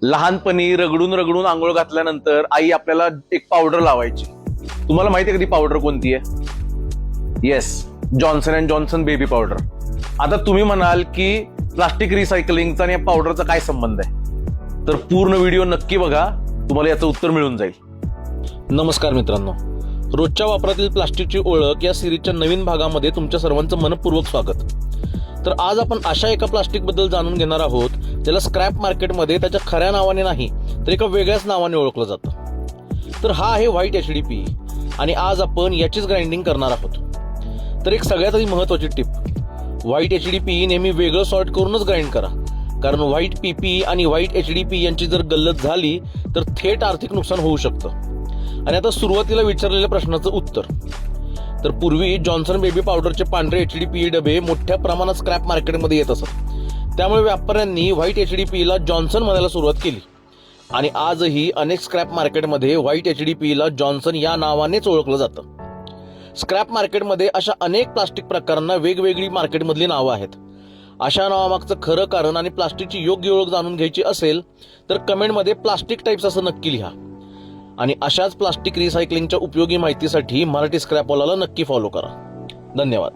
लहानपणी रगडून रगडून आंघोळ घातल्यानंतर आई आपल्याला एक पावडर लावायची. तुम्हाला माहिती आहे का ती पावडर कोणती आहे? Yes, Johnson and Johnson baby powder. आता तुम्ही म्हणाल की प्लास्टिक रिसायकलिंगचा आणि या पावडरचा काय संबंध आहे? तर पूर्ण व्हिडिओ नक्की बघा, तुम्हाला याचं उत्तर मिळून जाईल. नमस्कार मित्रांनो, रोजच्या वापरातील प्लास्टिकची ओळख या सिरीजच्या नवीन भागामध्ये तुमच्या सर्वांचं मनपूर्वक स्वागत. तर आज आपण अशा एका प्लास्टिक बद्दल जाणून घेणार आहोत ज्याला स्क्रॅप मार्केटमध्ये त्याच्या खऱ्या नावाने नाही तर एका वेगळ्याच नावाने ओळखलं जातं. तर हा आहे व्हाईट HDPE आणि आज आपण याचीच ग्राइंडिंग करणार आहोत. तर एक सगळ्यात आधी महत्वाची टिप, व्हाईट HDPE नेहमी वेगळं सॉर्ट करूनच ग्राइंड करा, कारण व्हाईट PP आणि व्हाईट HDPE यांची जर गल्लत झाली तर थेट आर्थिक नुकसान होऊ शकतं. आणि आता सुरुवातीला विचारलेल्या प्रश्नाचं उत्तर. तर पूर्वी जॉन्सन बेबी पावडरचे पांढरे HDPE डबे मोठ्या प्रमाणात स्क्रॅप मार्केटमध्ये येत असत. त्यामुळे व्यापाऱ्यांनी व्हाईट HDPEला जॉन्सन म्हणायला सुरुवात केली आणि आजही अनेक स्क्रॅप मार्केटमध्ये व्हाईट HDPEला जॉन्सन या नावानेच ओळखलं जातं. स्क्रॅप मार्केटमध्ये अशा अनेक प्लास्टिक प्रकारांना वेगवेगळी मार्केटमधली नावं आहेत. अशा नावामागचं खरं कारण आणि प्लास्टिकची योग्य ओळख जाणून घ्यायची असेल तर कमेंटमध्ये प्लास्टिक टाईप्स असं नक्की लिहा. आणि अशाच प्लास्टिक रिसायकलिंगच्या उपयोगी माहितीसाठी मराठी स्क्रॅपवालाला नक्की फॉलो करा. धन्यवाद.